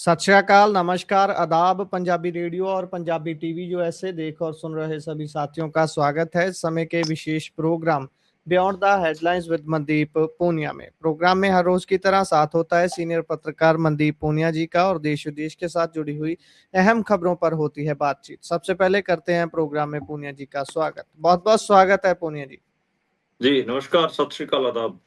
सत श्री अकाल, नमस्कार, आदाब। पंजाबी रेडियो और पंजाबी टीवी यूएसए देख और सुन रहे सभी साथियों का स्वागत है इस समय के विशेष programme beyond the headlines with Mandeep Punia में। प्रोग्राम में हर रोज की तरह साथ होता है सीनियर पत्रकार मनदीप पूनिया जी का और देश विदेश के साथ जुड़ी हुई अहम खबरों पर होती है बातचीत। सबसे पहले करते हैं प्रोग्राम में पूनिया जी का स्वागत। बहुत बहुत स्वागत है पूनिया जी। जी, नमस्कार, सत श्री अकाल, आदाब।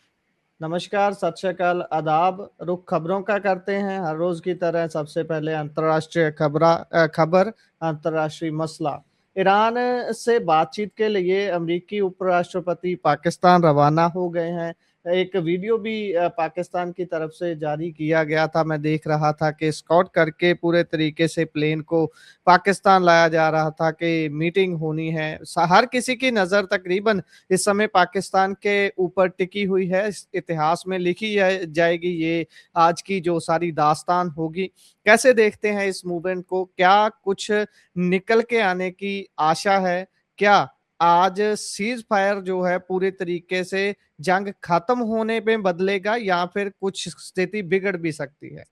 नमस्कार, सत श्री अकाल, आदाब। रुख खबरों का करते हैं हर रोज की तरह। सबसे पहले अंतर्राष्ट्रीय खबर, अंतर्राष्ट्रीय मसला। ईरान से बातचीत के लिए अमेरिकी उपराष्ट्रपति पाकिस्तान रवाना हो गए हैं। एक वीडियो भी पाकिस्तान की तरफ से जारी किया गया था। मैं देख रहा था कि स्कॉट करके पूरे तरीके से प्लेन को पाकिस्तान लाया जा रहा था कि मीटिंग होनी है। हर किसी की नज़र तकरीबन इस समय पाकिस्तान के ऊपर टिकी हुई है। इतिहास में लिखी जाएगी ये आज की जो सारी दास्तान होगी। कैसे देखते हैं इस मूवमेंट को? क्या कुछ निकल के आने की आशा है? क्या आज सीज फायर जो है पूरे तरीके से जंग खत्म होने में बदलेगा या फिर कुछ स्थिति बिगड़ भी सकती है?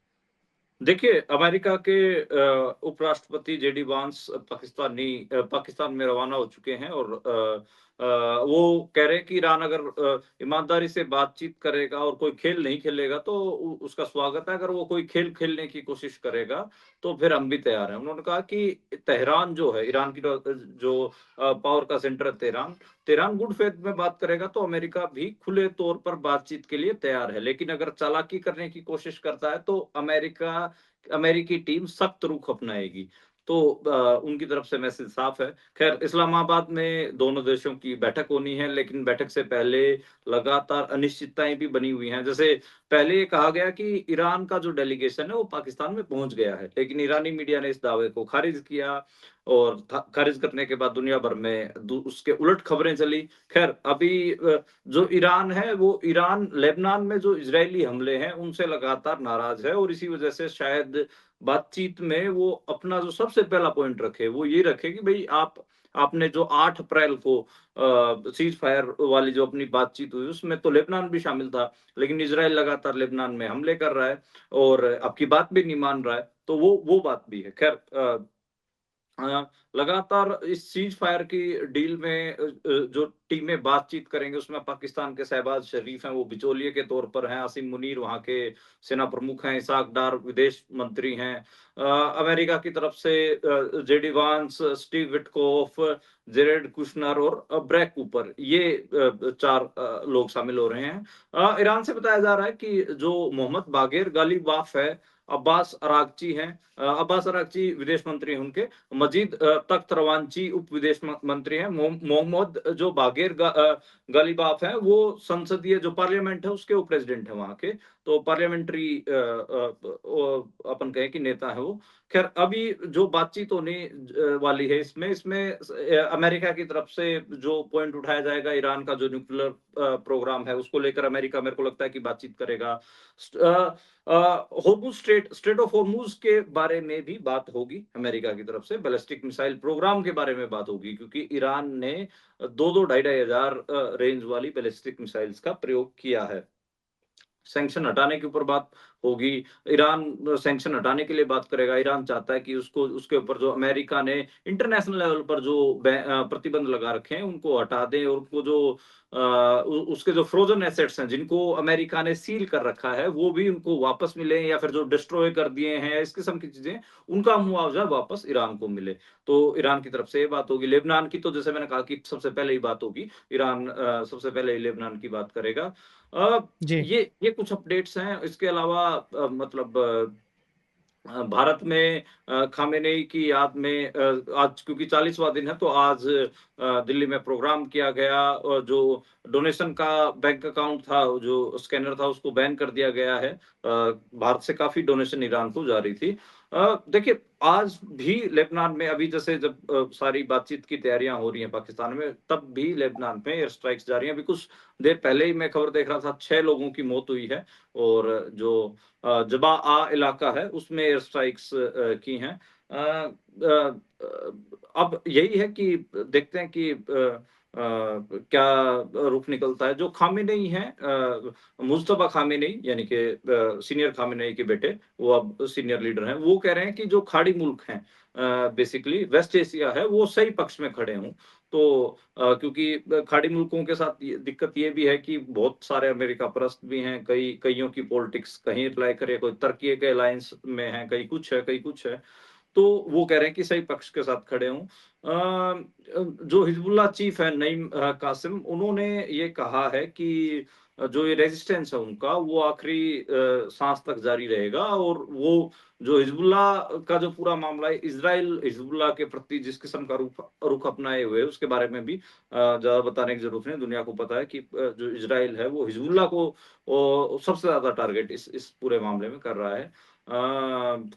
देखिए, अमेरिका के उपराष्ट्रपति जेडी वांस पाकिस्तान में रवाना हो चुके हैं और वो कह रहे हैं कि ईरान अगर ईमानदारी से बातचीत करेगा और कोई खेल नहीं खेलेगा तो उसका स्वागत है। अगर वो कोई खेल खेलने की कोशिश करेगा तो फिर हम भी तैयार हैं। उन्होंने कहा कि तेहरान जो है, ईरान की जो पावर का सेंटर है तेहरान, तेहरान गुड फेथ में बात करेगा तो अमेरिका भी खुले तौर पर बातचीत के लिए तैयार है। लेकिन अगर चालाकी करने की कोशिश करता है तो अमेरिकी टीम सख्त रुख अपनाएगी। तो उनकी तरफ से मैसेज साफ है। खैर, इस्लामाबाद में दोनों देशों की बैठक होनी है, लेकिन बैठक से पहले लगातार अनिश्चितताएं भी बनी हुई हैं। जैसे पहले ये कहा गया कि ईरान का जो डेलीगेशन है वो पाकिस्तान में पहुंच गया है, लेकिन ईरानी मीडिया ने इस दावे को खारिज किया और खारिज करने के बाद दुनिया भर में उसके उलट खबरें चली। खैर, अभी जो ईरान है वो ईरान लेबनान में जो इजरायली हमले हैं उनसे लगातार नाराज है और इसी वजह से शायद बातचीत में वो अपना जो सबसे पहला पॉइंट रखे वो ये रखे कि भाई आपने जो 8 अप्रैल को सीज फायर वाली जो अपनी बातचीत हुई उसमें तो लेबनान भी शामिल था, लेकिन इजराइल लगातार लेबनान में हमले कर रहा है और आपकी बात भी नहीं मान रहा है, तो वो बात भी है। खैर, लगातार इस सीज फायर की डील में जो टीमें बातचीत करेंगे उसमें पाकिस्तान के शहबाज शरीफ हैं, वो बिचौलिए के तौर पर हैं। आसिम मुनीर वहां के सेना प्रमुख हैं। इसाक डार विदेश मंत्री हैं। अमेरिका की तरफ से जेडी वांस, स्टीव विटकोफ, जेरेड कुशनर और ब्रैक कूपर, ये 4 लोग शामिल हो रहे हैं। ईरान से बताया जा रहा है कि जो मोहम्मद बागेर गालिबाफ है, अब्बास अरागची हैं। अब्बास अरागची विदेश मंत्री हैं उनके। मजीद तख्त रवांची उप विदेश मंत्री हैं। मोहम्मद जो बागेर गालिबाफ हैं वो संसदीय जो पार्लियामेंट है उसके वो प्रेसिडेंट है वहां के, तो पार्लियामेंट्री अपन कहें कि नेता है वो। खैर, अभी जो बातचीत होने वाली है इसमें इसमें अमेरिका की तरफ से जो पॉइंट उठाया जाएगा, ईरान का जो न्यूक्लियर प्रोग्राम है उसको लेकर अमेरिका मेरे को लगता है कि बातचीत करेगा। होर्मुज स्ट्रेट ऑफ होर्मुज के बारे में भी बात होगी। अमेरिका की तरफ से बैलिस्टिक मिसाइल प्रोग्राम के बारे में बात होगी, क्योंकि ईरान ने 2-2 ढाई रेंज वाली बैलिस्टिक मिसाइल्स का प्रयोग किया है। सैंक्शन हटाने के ऊपर बात होगी। ईरान सैंक्शन हटाने के लिए बात करेगा। ईरान चाहता है कि उसको उसके ऊपर जो अमेरिका ने इंटरनेशनल लेवल पर जो प्रतिबंध लगा रखे हैं उनको हटा दें और उनको जो उसके जो फ्रोजन एसेट्स हैं जिनको अमेरिका ने सील कर रखा है वो भी उनको वापस मिले, या फिर जो डिस्ट्रॉय कर दिए हैं इस किस्म की चीजें उनका मुआवजा वापस ईरान को मिले। तो ईरान की तरफ से ये बात होगी। लेबनान की तो जैसे मैंने कहा कि सबसे पहले ही बात होगी। ईरान सबसे पहले ही लेबनान की बात करेगा। अ, जी। ये कुछ अपडेट्स हैं। इसके अलावा मतलब भारत में खामेनेई की याद में आज क्योंकि 40वां दिन है तो आज दिल्ली में प्रोग्राम किया गया और जो डोनेशन का बैंक अकाउंट था, जो स्कैनर था, उसको बैन कर दिया गया है। भारत से काफी डोनेशन ईरान को जा रही थी। देखिए, आज भी लेबनान में अभी जैसे जब सारी बातचीत की तैयारियां हो रही हैं पाकिस्तान में, तब भी लेबनान में एयर स्ट्राइक्स जारी हैं। अभी कुछ देर पहले ही मैं खबर देख रहा था, 6 लोगों की मौत हुई है और जो जबा आ इलाका है उसमें एयर स्ट्राइक्स की हैं। अब यही है कि देखते हैं कि क्या रुख निकलता है। जो खामेनेई हैं, मुज्तबा खामेनेई यानी कि सीनियर खामेनेई के बेटे, वो अब सीनियर लीडर हैं, वो कह रहे हैं कि जो खाड़ी मुल्क हैं, बेसिकली वेस्ट एशिया है, वो सही पक्ष में खड़े हों। तो क्योंकि खाड़ी मुल्कों के साथ ये दिक्कत ये भी है कि बहुत सारे अमेरिका परस्त भी हैं, कईयों की पॉलिटिक्स कहीं अप्लाई करे, कोई तुर्की के अलायंस में है, कहीं कुछ है, कहीं कुछ है। तो वो कह रहे हैं कि सही पक्ष के साथ खड़े हों। जो हिजबुल्लाह चीफ है नईम कासिम, उन्होंने ये कहा है कि जो ये रेजिस्टेंस है उनका, वो आखिरी साँस तक जारी रहेगा, और वो जो हिजबुल्लाह का जो पूरा मामला है, इज़राइल हिजबुल्लाह के प्रति जिस किस्म का रुख अपनाए हुए है, उसके बारे में भी ज़्यादा बताने की ज़रूरत नहीं है। दुनिया को पता है कि जो इज़राइल है, वो हिजबुल्लाह को सबसे ज़्यादा टारगेट इस पूरे मामले में कर रहा है।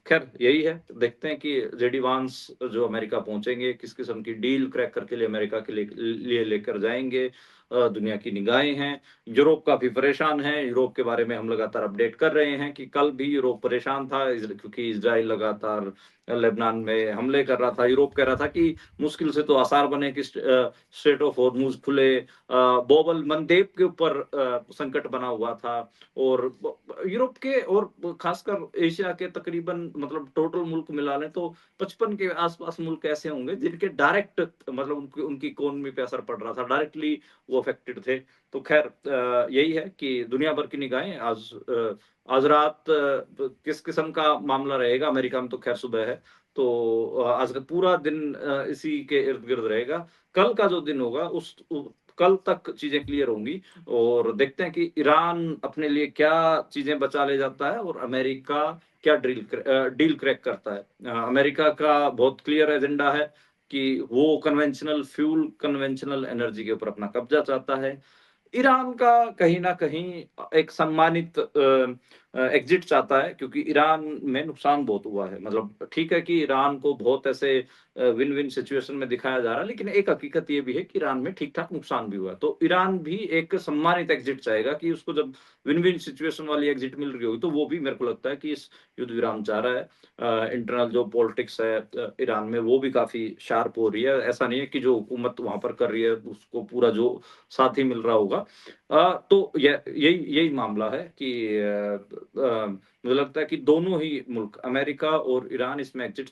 खैर यही है, देखते हैं कि जेडी वांस जो अमेरिका पहुँचेंगे, किस किस्म की डील क्रैक करके लिए अमेरिका के लिए लेकर जाएँगे। दुनिया की निगाहें हैं, यूरोप काफ़ी परेशान है, यूरोप के बारे में हम लगातार अपडेट कर रहे हैं कि कल भी यूरोप परेशान था, क्योंकि इज़राइल लगातार लेबनान में हमले कर रहा था। यूरोप कह रहा था कि मुश्किल से तो आसार बने कि स्ट्रेट ऑफ हॉर्मुज़ खुले। बोबल मंदेब के ऊपर संकट बना हुआ था, और यूरोप के और खासकर एशिया के तकरीबन मतलब टोटल मुल्क मिला लें तो 55 के आसपास मुल्क ऐसे होंगे जिनके डायरेक्ट मतलब उनकी उनकी इकोनॉमी पे असर पड़ रहा था, डायरेक्टली वो अफेक्टेड थे। तो खैर यही है कि दुनिया भर की निगाहें आज रात किस किस्म का मामला रहेगा। अमेरिका में तो खैर सुबह है, तो आज का पूरा दिन इसी के इर्द-गिर्द रहेगा। कल का जो दिन होगा कल तक चीज़ें क्लियर होंगी, और देखते हैं कि ईरान अपने लिए क्या चीज़ें बचा ले जाता है, और अमेरिका क्या डील क्रैक करता है। अमेरिका का बहुत क्लियर एजेंडा है कि वो कन्वेंशनल फ्यूल, कन्वेंशनल एनर्जी के ऊपर अपना कब्ज़ा चाहता है। ईरान का कहीं न कहीं एक सम्मानित एग्ज़िट चाहता है, क्योंकि ईरान में नुकसान बहुत हुआ है। मतलब ठीक है कि ईरान को बहुत ऐसे विन-विन सिचुएशन में दिखाया जा रहा है, लेकिन एक हकीकत ये भी है कि ईरान में ठीक-ठाक नुकसान भी हुआ है। तो ईरान भी एक सम्मानित एग्ज़िट चाहेगा कि उसको जब विन-विन सिचुएशन वाली एग्ज़िट मिल रही होगी, तो वो भी मेरे को लगता है कि इस युद्ध विराम चाह रहा है। इंटरनल जो पॉलिटिक्स है ईरान में, वो भी काफ़ी शार्प हो रही है। ऐसा नहीं है कि जो हुकूमत वहाँ पर कर रही है, उसको पूरा जो साथ ही मिल रहा होगा। तो यही यही मामला है कि मुझे लगता है कि दोनों ही मुल्क अमेरिका और ईरान इसमें एग्ज़िट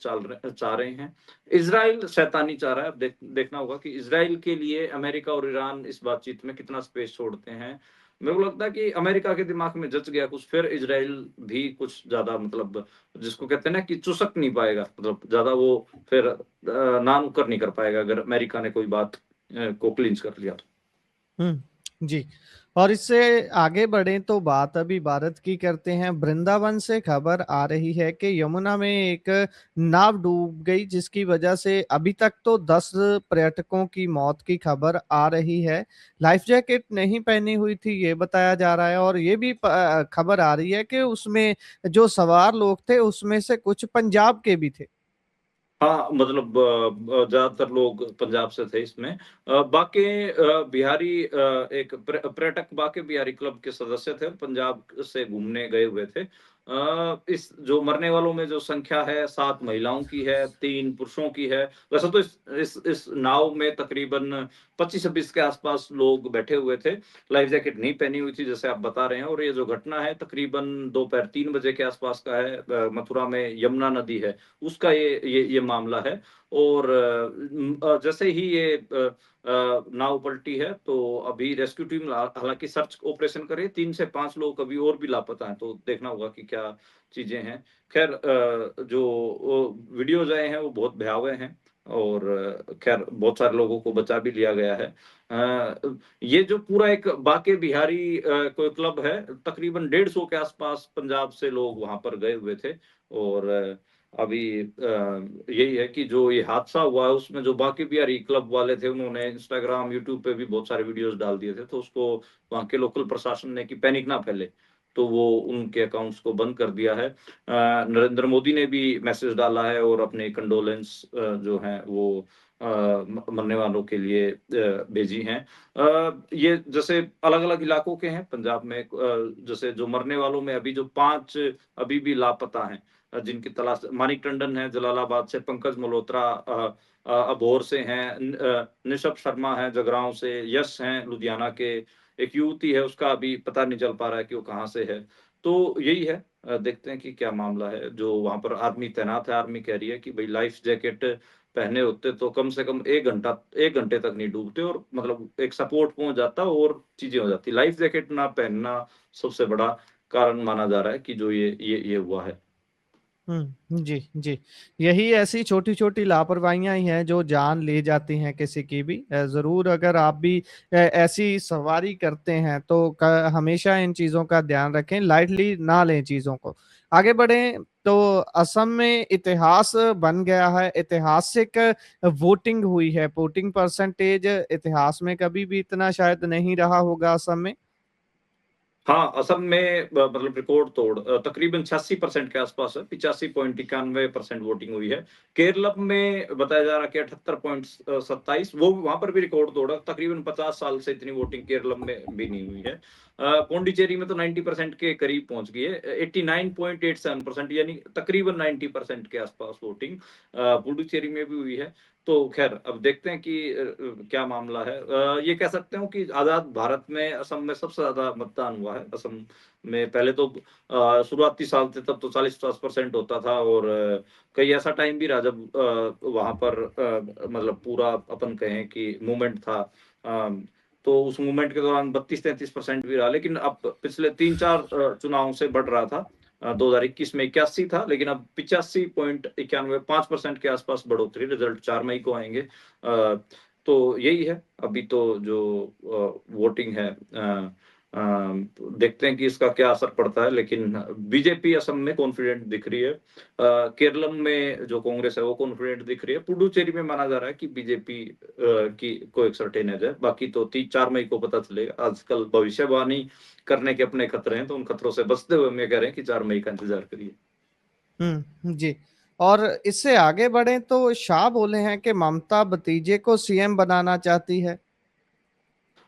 चाह रहे हैं। इज़राइल शैतानी चाह रहा है। अब देखना होगा कि इज़राइल के लिए अमेरिका और ईरान इस बातचीत में कितना स्पेस छोड़ते हैं। मेरे को लगता है कि अमेरिका के दिमाग में जच गया कुछ, फिर इज़राइल भी कुछ ज़्यादा मतलब जिसको कहते हैं ना कि चुसक नहीं पाएगा, मतलब ज़्यादा वो फिर ना-नुक्कर नहीं कर पाएगा अगर अमेरिका ने कोई बात को क्लिंच कर लिया तो। जी। और इससे आगे बढ़ें तो बात अभी भारत की करते हैं। वृंदावन से खबर आ रही है कि यमुना में एक नाव डूब गई, जिसकी वजह से अभी तक तो 10 पर्यटकों की मौत की खबर आ रही है। लाइफ जैकेट नहीं पहनी हुई थी, ये बताया जा रहा है, और ये भी खबर आ रही है कि उसमें जो सवार लोग थे, उसमें से कुछ पंजाब के भी थे। हाँ, मतलब ज़्यादातर लोग पंजाब से थे इसमें। बाके बिहारी एक पर्यटक बाके बिहारी क्लब के सदस्य थे, पंजाब से घूमने गए हुए थे। इस जो मरने वालों में जो संख्या है 7 महिलाओं की है, 3 पुरुषों की है। वैसे तो इस नाव में तकरीबन 25-26 के आसपास लोग बैठे हुए थे। लाइफ जैकेट नहीं पहनी हुई थी जैसे आप बता रहे हैं, और ये जो घटना है तकरीबन दोपहर 3 बजे के आसपास का है। मथुरा में यमुना नदी है, उसका ये मामला है, और जैसे ही ये नाव पलटी है तो अभी रेस्क्यू टीम हालाँकि सर्च ऑपरेशन कर रही है, 3 से 5 लोग अभी और भी लापता हैं, तो देखना होगा कि क्या चीज़ें हैं। ख़ैर जो वीडियोज़ आए हैं वो बहुत भयावह हैं, और ख़ैर बहुत सारे लोगों को बचा भी लिया गया है। ये जो पूरा एक बाके बिहारी कोई क्लब है, तकरीबन 150 के आसपास पंजाब से लोग वहाँ पर गए हुए थे, और अभी यही है कि जो ये हादसा हुआ है उसमें जो बाकी बिहारी क्लब वाले थे उन्होंने इंस्टाग्राम, यूट्यूब पे भी बहुत सारे वीडियोज़ डाल दिए थे, तो उसको वहाँ के लोकल प्रशासन ने कि पैनिक ना फैले, तो वो उनके अकाउंट्स को बंद कर दिया है। नरेंद्र मोदी ने भी मैसेज डाला है और अपने कंडोलेंस जो हैं वो मरने वालों के लिए भेजी हैं। ये जैसे अलग-अलग इलाकों के हैं पंजाब में, जैसे जो मरने वालों में अभी जो 5 अभी भी लापता हैं। जिनकी तलाश मानिक टंडन है जलालाबाद से, पंकज मल्होत्रा अबोहर से हैं, निशब शर्मा है जगरांव से, यश हैं लुधियाना के, एक युवती है उसका अभी पता नहीं चल पा रहा है कि वो कहाँ से है। तो यही है, देखते हैं कि क्या मामला है। जो वहाँ पर आर्मी तैनात है, आर्मी कह रही है कि भई लाइफ जैकेट पहने होते तो कम से कम 1 घंटे तक नहीं डूबते और मतलब एक सपोर्ट पहुँच जाता और चीज़ें हो जाती। लाइफ जैकेट ना पहनना सबसे बड़ा कारण माना जा रहा है कि जो ये हुआ है। जी, जी। यही ऐसी छोटी-छोटी लापरवाहियाँ ही हैं जो जान ले जाती हैं किसी की भी। ज़रूर अगर आप भी ऐसी सवारी करते हैं तो क हमेशा इन चीज़ों का ध्यान रखें, लाइटली ना लें चीज़ों को। आगे बढ़ें तो असम में इतिहास बन गया है, ऐतिहासिक वोटिंग हुई है, वोटिंग परसेंटेज इतिहास में कभी भी इतना शायद नहीं रहा होगा असम में। हाँ, असम में मतलब रिकॉर्ड तोड़ तकरीबन 86% के आसपास है, 85.91% वोटिंग हुई है। केरलम में बताया जा रहा है कि 78.27 वो वहाँ पर भी रिकॉर्ड तोड़ा, तकरीबन 50 साल से इतनी वोटिंग केरलम में भी नहीं हुई है। पौंडीचेरी में तो 90% के करीब पहुँच गई है, 89.87% यानी तकरीबन 90% के आसपास वोटिंग पुडुचेरी में भी हुई है। तो ख़ैर अब देखते हैं कि क्या मामला है। ये कह सकते हो कि आज़ाद भारत में असम में सबसे ज़्यादा मतदान हुआ है। असम में पहले तो शुरुआती साल थे तब तो 40-50% होता था और कई ऐसा टाइम भी रहा जब वहाँ पर मतलब पूरा अपन कहें कि मूवमेंट था। तो उस मूवमेंट के दौरान 32-33% भी रहा, लेकिन अब पिछले 3-4 चुनावों से बढ़ रहा था। 2021 में 81 था, लेकिन अब 85.91 5% के आसपास बढ़ोतरी, रिजल्ट 4 मई को आएँगे। तो यही है, अभी तो जो वोटिंग है देखते हैं कि इसका क्या असर पड़ता है, लेकिन बीजेपी असम में कॉन्फिडेंट दिख रही है। केरलम में जो कांग्रेस है वो कॉन्फिडेंट दिख रही है। पुडुचेरी में माना जा रहा है कि बीजेपी की को एक सर्टेन एज है, बाकी तो 4 मई को पता चलेगा। आजकल भविष्यवाणी करने के अपने खतरे हैं, तो उन खतरों से बचते हुए हम ये कह रहे हैं कि 4 मई का इंतज़ार करिए। जी। और इससे आगे बढ़ें तो शाह बोले हैं कि ममता भतीजे को सीएम बनाना चाहती है।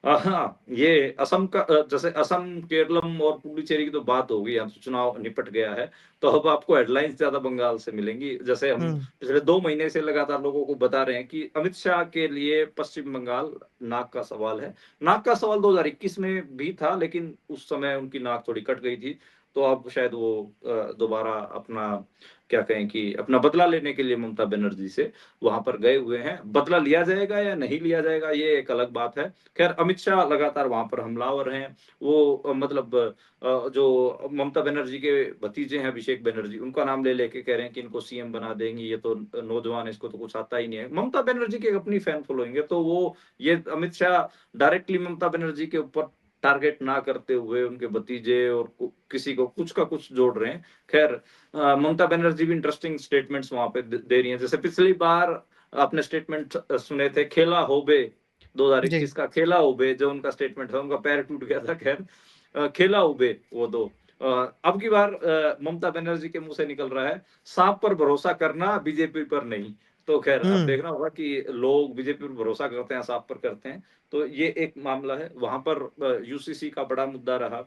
हाँ, ये असम का जैसे असम, केरलम और पुडुचेरी की तो बात हो गई, यहाँ तो चुनाव निपट गया है। तो अब आपको हेडलाइन्स ज़्यादा बंगाल से मिलेंगी। जैसे हम हुँ, पिछले 2 महीने से लगातार लोगों को बता रहे हैं कि अमित शाह के लिए पश्चिम बंगाल नाक का सवाल है। नाक का सवाल 2021 में भी था, लेकिन उस समय उनकी नाक थोड़ी कट गई थी। तो अब शायद वो दोबारा अपना क्या कहें कि अपना बदला लेने के लिए ममता बनर्जी से वहाँ पर गए हुए हैं। बदला लिया जाएगा या नहीं लिया जाएगा, ये एक अलग बात है। खैर अमित शाह लगातार वहाँ पर हमलावर हैं। वो मतलब जो ममता बनर्जी के भतीजे हैं अभिषेक बनर्जी, उनका नाम ले लेके कह रहे हैं कि इनको सीएम बना देंगे, ये तो नौजवान है, इसको तो कुछ आता ही नहीं है। ममता बनर्जी की एक अपनी फैन फॉलोइंग है, तो वो ये अमित शाह डायरेक्टली ममता बनर्जी के ऊपर टारगेट ना करते हुए उनके भतीजे और किसी को कुछ का कुछ जोड़ रहे हैं। खैर ममता बनर्जी भी इंटरेस्टिंग स्टेटमेंट्स वहाँ पे दे रही हैं। जैसे पिछली बार आपने स्टेटमेंट सुने थे, खेला होबे जी। 2021 का खेला उबे, जो उनका स्टेटमेंट था, उनका पैर टूट गया था। खैर खेला उबे वो दो। अब की बार ममता बनर्जी के मुंह से निकल रहा है, सांप पर भरोसा करना, बीजेपी पर नहीं। तो खैर अब हुँ, देखना होगा कि लोग बीजेपी पर भरोसा करते हैं, सांप पर करते हैं। तो ये एक मामला है। वहां पर यूसीसी का बड़ा मुद्दा रहा।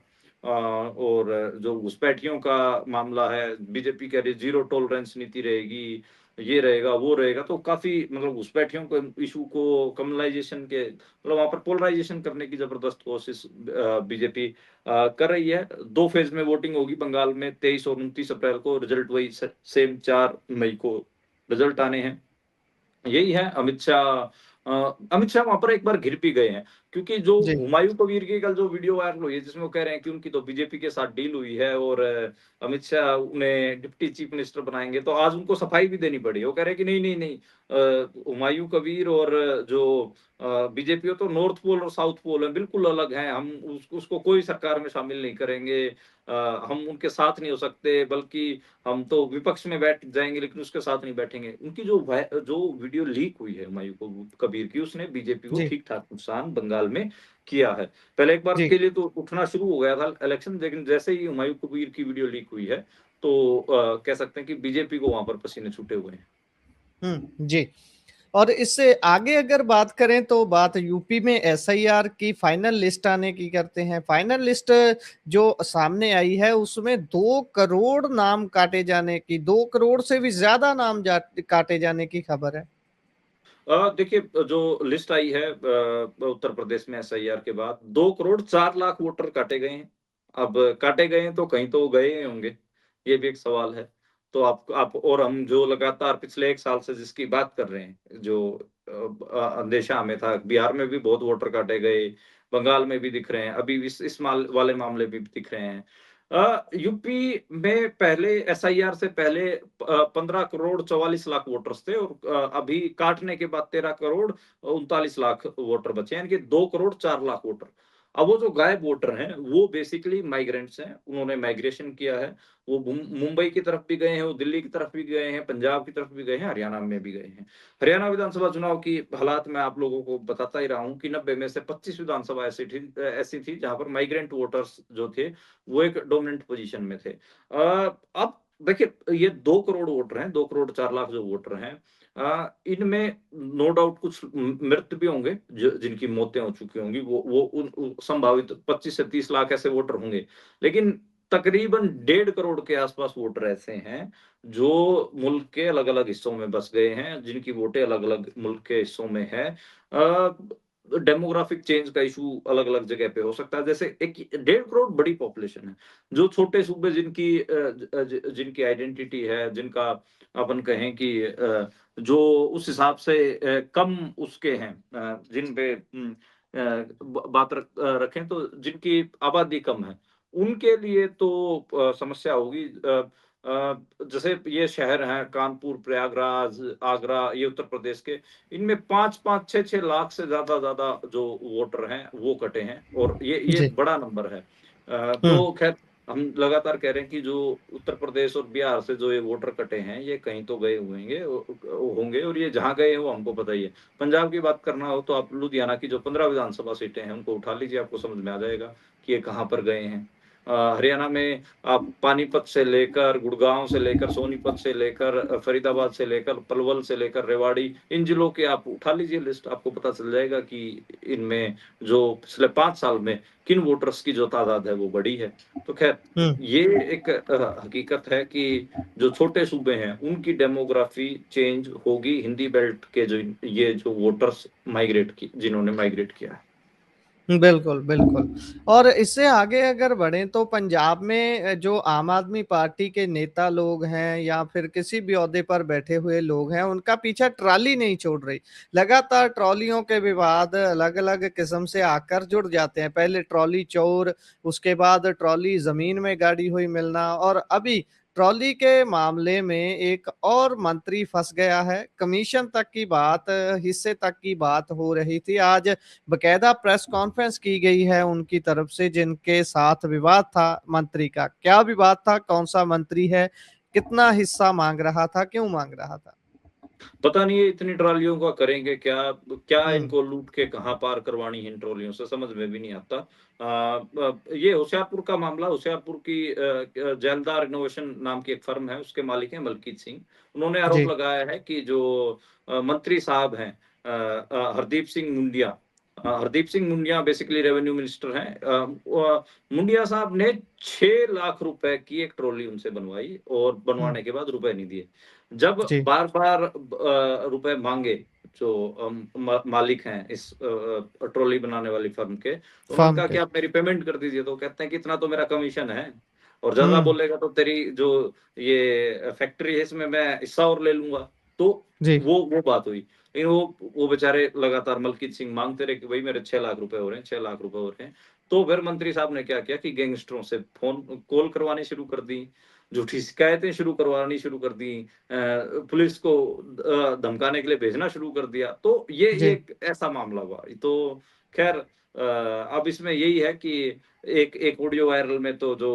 और जो घुसपैठियों का मामला है, बीजेपी कह रही जीरो टॉलरेंस नीति रहेगी, ये रहेगा, वो रहेगा। तो काफ़ी मतलब घुसपैठियों को इश्यू को कम्युनलाइज़ेशन के मतलब वहाँ पर पोलराइज़ेशन करने की ज़बरदस्त कोशिश बीजेपी कर रही है। 2 फ़ेज़ में वोटिंग होगी बंगाल में, 23 और 29 अप्रैल को। रिज़ल्ट वही सेम 4 मई को रिज़ल्ट आने हैं। यही है अमित शाह वहाँ पर एक बार घिर भी गए हैं, क्योंकि जो जी। हुमायूं कबीर की कल जो वीडियो वायरल हुई है, जिसमें वो कह रहे हैं कि उनकी तो बीजेपी के साथ डील हुई है और अमित शाह उन्हें डिप्टी चीफ मिनिस्टर बनाएँगे, तो आज उनको सफाई भी देनी पड़ी है। वो कह रहे हैं कि नहीं, नहीं, नहीं हुमायूं कबीर और जो बीजेपी हो तो नॉर्थ पोल और साउथ पोल है, बिल्कुल अलग हैं। हम उसको कोई सरकार में शामिल नहीं करेंगे। हम उनके साथ नहीं हो सकते, बल्कि हम तो विपक्ष में बैठ जाएँगे, लेकिन उसके साथ नहीं बैठेंगे। उनकी जो वीडियो लीक हुई है हुमायूं कबीर की, उसने बीजेपी को जी, ठीक-ठाक नुकसान बंगाल में किया है। पहले एक बार जी। के लिए तो उठना शुरू हो गया था इलेक्शन, लेकिन जैसे ही हुमायूं कबीर की वीडियो लीक हुई है, तो कह सकते हैं कि बीजेपी को वहाँ पर पसीने छूटे हुए हैं। जी। और इससे आगे अगर बात करें तो बात यूपी में एसआईआर की फाइनल लिस्ट आने की करते हैं। फाइनल लिस्ट जो सामने आई है उसमें 2 करोड़ नाम काटे जाने की, 2 करोड़ से भी ज्यादा नाम काटे जाने की खबर है। देखिए जो लिस्ट आई है उत्तर प्रदेश में एसआईआर के बाद 2 करोड़ 4 लाख वोटर काटे गए हैं। अब काटे गए हैं तो कहीं तो वो गए होंगे, ये भी एक सवाल है। तो आप और हम जो लगातार पिछले 1 साल से जिसकी बात कर रहे हैं, जो अंदेशा हमें था, बिहार में भी बहुत वोटर काटे गए, बंगाल में भी दिख रहे हैं, अभी इस वाले मामले भी दिख रहे हैं। यूपी में पहले एसआईआर से पहले 15 करोड़ 44 लाख वोटर्स थे और अभी काटने के बाद 13 करोड़ 39 लाख वोटर बचे हैं, यानी कि 2 करोड़ 4 लाख वोटर। अब वो जो गायब वोटर हैं, वो बेसिकली माइग्रेंट्स हैं, उन्होंने माइग्रेशन किया है। वो मुंबई की तरफ भी गए हैं, वो दिल्ली की तरफ भी गए हैं, पंजाब की तरफ भी गए हैं, हरियाणा में भी गए हैं। हरियाणा विधानसभा चुनाव की हालात मैं आप लोगों को बताता ही रहा हूँ कि 90 में से 25 विधानसभा ऐसी थी जहां पर माइग्रेंट वोटर्स जो थे वो एक डोमिनेंट पोजीशन में थे। अब देखिए ये 2 करोड़ वोटर हैं, 2 करोड़ 4 लाख जो वोटर हैं, इनमें नो डाउट कुछ मृत भी होंगे, जिनकी मौतें हो चुकी होंगी, वो संभावित 25 से 30 लाख ऐसे वोटर होंगे। लेकिन तकरीबन 1.5 करोड़ के आसपास वोटर ऐसे हैं जो मुल्क के अलग-अलग हिस्सों में बस गए हैं, जिनकी वोटें अलग-अलग मुल्क के हिस्सों में है। डेमोग्राफिक चेंज का इशू अलग-अलग जगह पे हो सकता है। जैसे एक 1.5 करोड़ बड़ी पॉपुलेशन है। जो छोटे सूबे जिनकी आइडेंटिटी है, जिनका अपन कहें कि जो उस हिसाब से कम उसके हैं, जिन पे बात रखें तो जिनकी आबादी कम है, उनके लिए तो समस्या होगी। जैसे ये शहर हैं कानपुर, प्रयागराज, आगरा, ये उत्तर प्रदेश के, इनमें 5-5, 6-6 लाख से ज़्यादा जो वोटर हैं, वो कटे हैं और ये जी। बड़ा नंबर है। हम्म। तो ख़ैर हम लगातार कह रहे हैं कि जो उत्तर प्रदेश और बिहार से जो ये वोटर कटे हैं, ये कहीं तो गए होंगे और ये जहाँ गए हैं वो हमको पता ही है। पंजाब की बात करना हो तो आप लुधियाना की जो 15 विधानसभा सीटें हैं, उनको उठा लीजिए, आपको समझ में आ जाएगा कि ये कहाँ पर गए हैं। हरियाणा में आप पानीपत से लेकर, गुड़गाँव से लेकर, सोनीपत से लेकर, फरीदाबाद से लेकर, पलवल से लेकर रेवाड़ी, इन जिलों की आप उठा लीजिए लिस्ट, आपको पता चल जाएगा कि इनमें जो पिछले 5 साल में किन वोटर्स की जो तादाद है वो बढ़ी है। तो ख़ैर हम्म। ये एक हकीकत है कि जो छोटे सूबे हैं, उनकी डेमोग्राफी चेंज होगी, हिंदी बेल्ट के ये जो वोटर्स जिन्होंने माइग्रेट किया है। बिल्कुल, बिल्कुल। और इससे आगे अगर बढ़ें तो पंजाब में जो आम आदमी पार्टी के नेता लोग हैं या फिर किसी भी ओहदे पर बैठे हुए लोग हैं, उनका पीछा ट्रॉली नहीं छोड़ रही। लगातार ट्रॉलियों के विवाद अलग-अलग किस्म से आकर जुड़ जाते हैं। पहले ट्रॉली चोर, उसके बाद ट्रॉली ज़मीन में गाड़ी हुई मिलना और अभी ट्रॉली के मामले में एक और मंत्री फँस गया है। कमीशन तक की बात, हिस्से तक की बात हो रही थी। आज बकायदा प्रेस कॉन्फ्रेंस की गई है उनकी तरफ से, जिनके साथ विवाद था मंत्री का। क्या विवाद था? कौन-सा मंत्री है? कितना हिस्सा माँग रहा था? क्यों माँग रहा था? पता नहीं ये इतनी ट्रॉलियों का करेंगे क्या? क्या हुँ। इनको लूट के कहाँ पार करवानी है इन ट्रॉलियों से, समझ में भी नहीं आता। ये होशियारपुर का मामला, होशियारपुर की जैलदार इनोवेशन नाम की एक फर्म है, उसके मालिक हैं मलकीत सिंह। उन्होंने आरोप जी। लगाया है कि जो मंत्री साहब हैं Hardeep Singh Mundia, Hardeep Singh Mundia basically revenue minister हैं। मुंडिया साहब ने 6 लाख रुपए की एक ट्रॉली उनसे बनवाई और हुँ। बनवाने के बाद रुपए नहीं दिए। जब जी। बार-बार रुपए माँगे जो मालिक हैं इस ट्रॉली बनाने वाली फर्म के, तो उन्होंने फर्म कहा कि के। आप मेरी पेमेंट कर दीजिए, तो कहते हैं कि इतना तो मेरा कमीशन है और ज़्यादा हुँ। बोलेगा तो तेरी जो ये फैक्ट्री है इसमें मैं हिस्सा और ले लूँगा। तो जी। वो बात हुई। लेकिन वो बेचारे लगातार मलकीत सिंह माँगते रहे कि भई मेरे 6 लाख रुपए हो रहे हैं, 6 लाख रुपए हो रहे हैं। तो फिर मंत्री साहब ने क्या किया कि गैंगस्टरों से कॉल करवानी शुरू कर दी, झूठी शिकायतें शुरू कर दी, पुलिस को धमकाने के लिए भेजना शुरू कर दिया। तो ये जी। एक ऐसा मामला हुआ। तो ख़ैर अब इसमें यही है कि एक एक ऑडियो वायरल में तो जो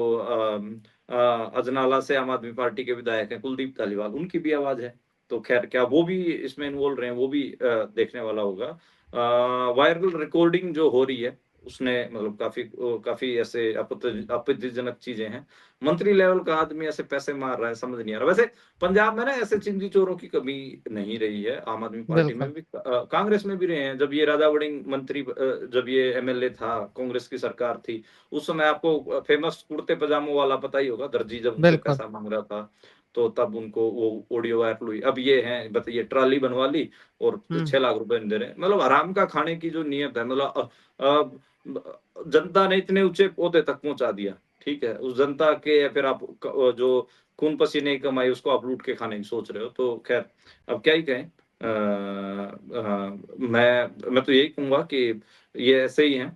अजनाला से आम आदमी पार्टी के विधायक हैं कुलदीप धालीवाल, उनकी भी आवाज़ है। तो ख़ैर क्या वो भी इसमें इन्वॉल्व रहे हैं, वो भी देखने वाला होगा। वायरल रिकॉर्डिंग जो हो रही है, उसने मतलब काफ़ी ऐसे आपत्तिजनक चीज़ें हैं। मंत्री लेवल का आदमी ऐसे पैसे मार रहा है, समझ नहीं आ रहा। वैसे पंजाब में ना ऐसे चिंदी चोरों की कमी नहीं रही है, आम आदमी पार्टी में बिल्कुल, भी कांग्रेस में भी रहे हैं। जब ये राजा वड़िंग जब ये एमएलए था, कांग्रेस की सरकार थी, उस समय आपको फेमस कुर्ते पजामों वाला पता ही होगा, दर्जी जब उनसे बिल्कुल। पैसा माँग रहा था, तो तब उनको वो ऑडियो वायरल हुई। अब ये हैं, बताइए ट्रॉली बनवा ली और हुँ, 6 लाख रुपए दे रहे हैं। मतलब हराम का खाने की जो नियत है, मतलब अ, ब जनता ने इतने ऊँचे ओहदे तक पहुँचा दिया, ठीक है? उस जनता के या फिर आप जो खून पसीने की कमाई उसको आप लूट के खाने की सोच रहे हो, तो ख़ैर अब क्या ही कहें। मैं तो यही कहूँगा कि ये ऐसे ही हैं।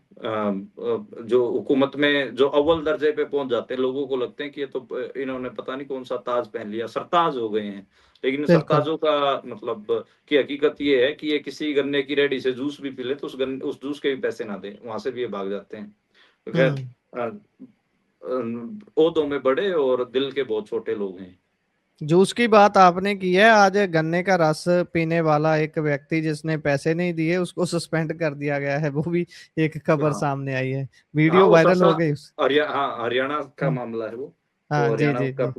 जो हुकूमत में जो अव्वल दर्जे पे पहुँच जाते हैं, लोगों को लगते हैं कि ये तो इन्होंने पता नहीं कौन-सा ताज पहन लिया, सरताज हो गए हैं। लेकिन बिल्कुल। सरताजों का मतलब की हकीकत ये है कि ये किसी गन्ने की रेहड़ी से जूस भी पी लें, तो उस जूस के भी पैसे ना दें, वहाँ से भी ये भाग जाते हैं। तो ख़ैर हुँ। अ ओहदों में बड़े और दिल के बहुत छोटे लोग हैं। जूस की बात आपने की है, आज गन्ने का रस पीने वाला एक व्यक्ति जिसने पैसे नहीं दिए उसको सस्पेंड कर दिया गया है, वो भी एक खबर हाँ। सामने आई है। हाँ, वीडियो वो वायरल सरसा हो गई उस हाँ, हरियाणा का हुँ, मामला है वो। तो हाँ, जी, जी, जी।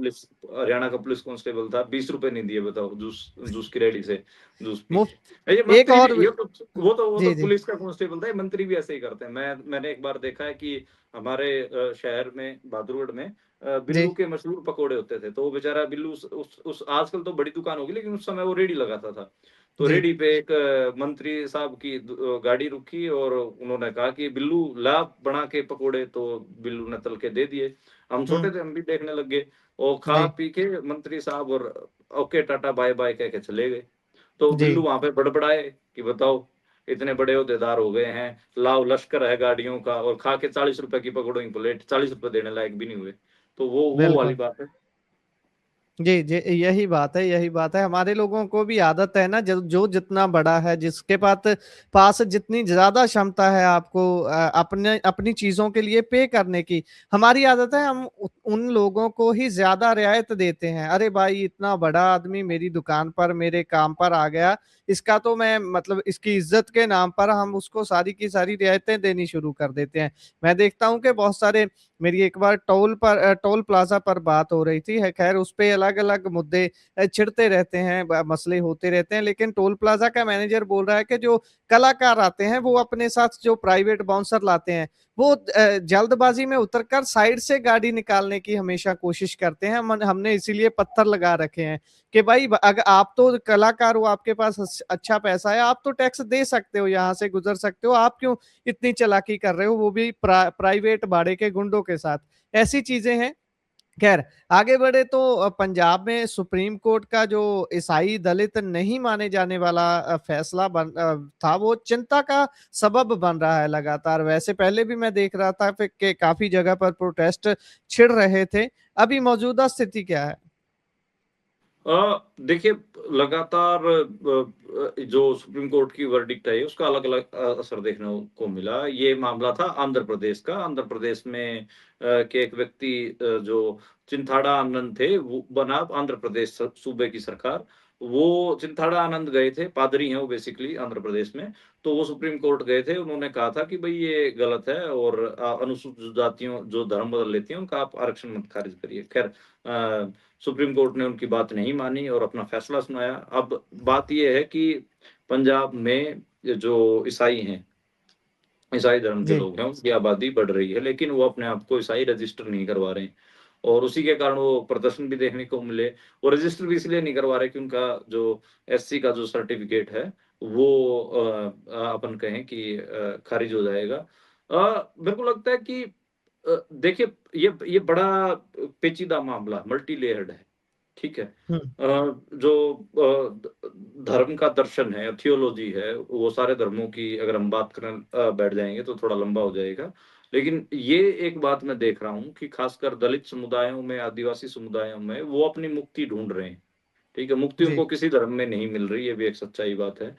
हरियाणा का पुलिस कांस्टेबल था, ₹20 नहीं दिए बताओ जूस जूस की रेहड़ी से जूस पी मुफ़्त के। ये एक मंत्री भी और ये तो वो तो जी, जी, पुलिस का कांस्टेबल था, ये मंत्री भी ऐसे ही करते हैं। मैंने एक बार देखा है कि हमारे शहर में बहादुरगढ़ में जी। बिल्लू के मशहूर पकोड़े होते थे, तो वो बेचारा बिल्लू उस आजकल तो बड़ी दुकान होगी, लेकिन उस समय वो रेहड़ी लगाता था। तो जी। रेहड़ी पे एक मंत्री साहब की गाड़ी रुकी और उन्होंने कहा कि बिल्लू ला बना के पकोड़े, तो बिल्लू ने तल के दे दिए। हम छोटे हुँ, थे, हम भी देखने लग गए और खा जी, पी के मंत्री साहब और ओके टाटा बाय बाय कह के चले गए। तो जी। बिल्लू वहाँ पे बड़बड़ाए कि बताओ इतने बड़े ओहदेदार हो गए हैं, लाओ लश्कर है गाड़ियों का और खा के ₹40 की पकौड़ों की प्लेट ₹40 देने लायक भी नहीं हुए। तो वो वाली बिल्कुल। बात है। जी, जी, यही बात है, यही बात है। हमारे लोगों को भी आदत है ना, जो जितना बड़ा है, जिसके पास जितनी ज़्यादा क्षमता है आपको अपने अपनी चीज़ों के लिए पे करने की, हमारी आदत है हम उ उन लोगों को ही ज़्यादा रियायत देते हैं। अरे भाई, इतना बड़ा आदमी मेरी दुकान पर, मेरे काम पर आ गया, इसका तो मैं मतलब इसकी इज़्ज़त के नाम पर हम उसको सारी की सारी रियायतें देनी शुरू कर देते हैं। मैं देखता हूँ कि बहुत सारे मेरी एक बार टोल प्लाज़ा पर बात हो रही थी, है खैर उसपे अलग-अलग मुद्दे छिड़ते रहते हैं, ब मसले होते रहते हैं, लेकिन टोल प्लाज़ा का मैनेजर बोल रहा है कि जो कलाकार आते हैं, वो अपने साथ जो प्राइवेट बाउंसर लाते हैं, वो जल्दबाज़ी में उतरकर साइड से गाड़ी निकालने की हमेशा कोशिश करते हैं। हमने इसीलिए पत्थर लगा रखे हैं कि भाई अगर आप तो कलाकार हो, आपके पास अच्छा पैसा है, आप तो टैक्स दे सकते हो, यहाँ से गुज़र सकते हो, आप क्यों इतनी चालाकी कर रहे हो, वो भी प्राइवेट भाड़े के गुंडों के साथ। ऐसी चीज़ें हैं। ख़ैर आगे बढ़े तो पंजाब में सुप्रीम कोर्ट का जो ईसाई दलित नहीं माने जाने वाला फ़ैसला था, वो चिंता का सबब बन रहा है लगातार। वैसे पहले भी मैं देख रहा था फ़िर कि काफ़ी जगह पर प्रोटेस्ट छिड़ रहे थे। अभी मौजूदा स्थिति क्या है? देखिए लगातार जो सुप्रीम कोर्ट की वर्डिक्ट है उसका अलग-अलग असर देखने को मिला। ये मामला था आंध्र प्रदेश का। आंध्र प्रदेश में के एक व्यक्ति जो चिंथाड़ा आनंद थे, वो बना आंध्र प्रदेश सूबे की सरकार। वो चिंथाड़ा आनंद गए थे, पादरी हैं वो बेसिकली आंध्र प्रदेश में। तो वो सुप्रीम कोर्ट गए थे, उन्होंने कहा था कि भई ये गलत है और अनुसूचित जातियों जो धर्म बदल लेती हैं, उनका आप आरक्षण मत खारिज करिए। ख़ैर सुप्रीम कोर्ट ने उनकी बात नहीं मानी और अपना फैसला सुनाया। अब बात ये है कि पंजाब में ये जो ईसाई हैं, ईसाई धर्म के जी, लोग हैं, उनकी आबादी बढ़ रही है, लेकिन वो अपने आप को ईसाई रजिस्टर नहीं करवा रहे हैं। और उसी के कारण वो प्रदर्शन भी देखने को मिले। वो रजिस्टर भी इसलिए नहीं करवा रहे कि उनका जो एससी का जो सर्टिफ़िकेट है, वो अपन कहें कि खारिज हो जाएगा। मेरे को लगता है कि देखिए ये बड़ा पेचीदा मामला मल्टी लेयर्ड है, ठीक है? हुँ, जो धर्म का दर्शन है, थियोलॉजी है, वो सारे धर्मों की अगर हम बात करने बैठ जाएँगे तो थोड़ा लंबा हो जाएगा। लेकिन ये एक बात मैं देख रहा हूँ कि खासकर दलित समुदायों में, आदिवासी समुदायों में वो अपनी मुक्ति ढूँढ रहे हैं, ठीक है? मुक्ति जी, उनको किसी धर्म में नहीं मिल रही, ये भी एक सच्चाई बात है।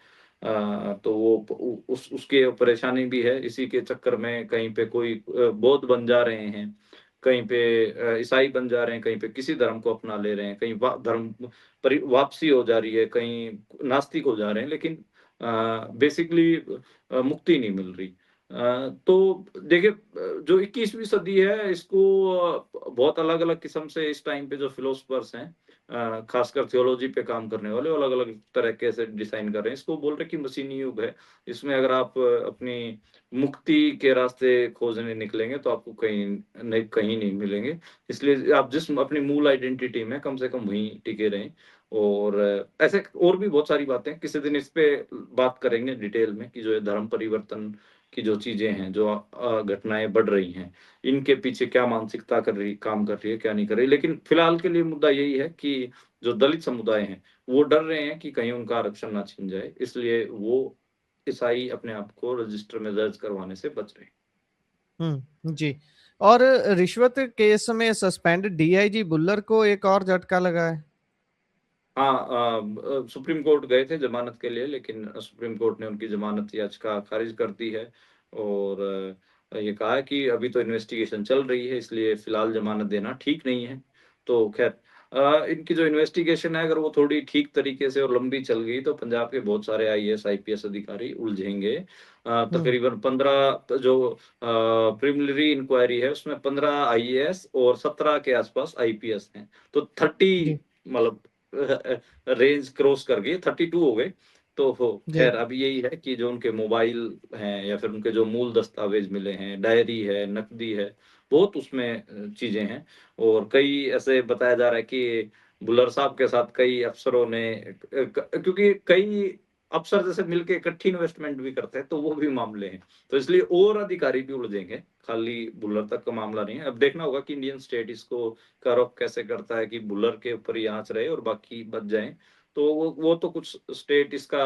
तो वो प उ उसकी परेशानी भी है, इसी के चक्कर में कहीं पे कोई बौद्ध बन जा रहे हैं, कहीं पे ईसाई बन जा रहे हैं, कहीं पे किसी धर्म को अपना ले रहे हैं, कहीं धर्म वापसी हो जा रही है, कहीं नास्तिक हो जा रहे हैं, लेकिन बेसिकली मुक्ति नहीं मिल रही। तो देखिए जो 21वीं सदी है इसको बहुत अलग-अलग किस्म से इस टाइम पे जो फिलोसोफर्स हैं खासकर थियोलॉजी पे काम करने वाले वो अलग-अलग तरीके से डिज़ाइन कर रहे हैं। इसको बोल रहे हैं कि मशीनी युग है। इसमें अगर आप अपनी मुक्ति के रास्ते खोजने निकलेंगे तो आपको कहीं नहीं मिलेंगे। इसलिए आप जिस अपनी मूल आइडेंटिटी में कम से कम वहीं टिके रहें और ऐसे और भी बहुत सारी बातें किसी दिन इस पे बात करेंगे डिटेल में कि जो ये धर्म परिवर्तन की जो चीज़ें हैं, जो घटनाएँ बढ़ रही हैं, इनके पीछे क्या मानसिकता काम कर रही है, क्या नहीं कर रही। लेकिन फिलहाल के लिए मुद्दा यही है कि जो दलित समुदाय हैं, वो डर रहे हैं कि कहीं उनका आरक्षण ना छिन जाए, इसलिए वो ईसाई अपने आप को रजिस्टर में दर्ज करवाने से बच रहे हैं। जी। और रिश्वत केस में सस्पेंड डीआईजी बुल्लर को एक और झटका लगा है। हाँ सुप्रीम कोर्ट गए थे ज़मानत के लिए लेकिन सुप्रीम कोर्ट ने उनकी ज़मानत याचिका खारिज कर दी है और ये कहा है कि अभी तो इन्वेस्टिगेशन चल रही है इसलिए फ़िलहाल ज़मानत देना ठीक नहीं है। तो ख़ैर इनकी जो इन्वेस्टिगेशन है अगर वो थोड़ी ठीक तरीके से और लंबी चल गई तो पंजाब के बहुत सारे आईएएस, आईपीएस अधिकारी उलझेंगे। हुँ, तकरीबन 15 जो प्रिलिमिनरी इंक्वायरी है उसमें 15 आईएएस और 17 के आस-पास आईपीएस हैं। तो 30 जी, मतलब रेंज क्रॉस कर गई 32 हो गए। तो हो जी। ख़ैर अब यही है कि जो उनके मोबाइल हैं या फिर उनके जो मूल दस्तावेज़ मिले हैं, डायरी है, नकदी है, बहुत उसमें चीज़ें हैं और कई ऐसे बताया जा रहा है कि बुल्लर साहब के साथ कई अफ़सरों ने क्योंकि कई अफ़सर जैसे मिलके इकट्ठी इन्वेस्टमेंट भी करते हैं, तो वो भी मामले हैं। तो इसलिए और अधिकारी भी उलझेंगे, खाली बुल्लर तक का मामला नहीं है। अब देखना होगा कि इंडियन स्टेट इसको कवर-अप कैसे करता है कि बुल्लर के ऊपर ही आँच रहे और बाकी बच जाएँ। तो वो तो कुछ स्टेट इसका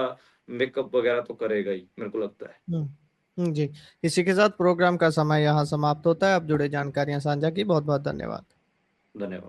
मेकअप वगैरह तो करेगा ही, मेरे को लगता है। हुँ, जी। इसी के साथ प्रोग्राम का समय यहाँ समाप्त होता है। आप जुड़े जानकारियाँ साझा की बहुत-बहुत धन्यवाद। धन्यवाद।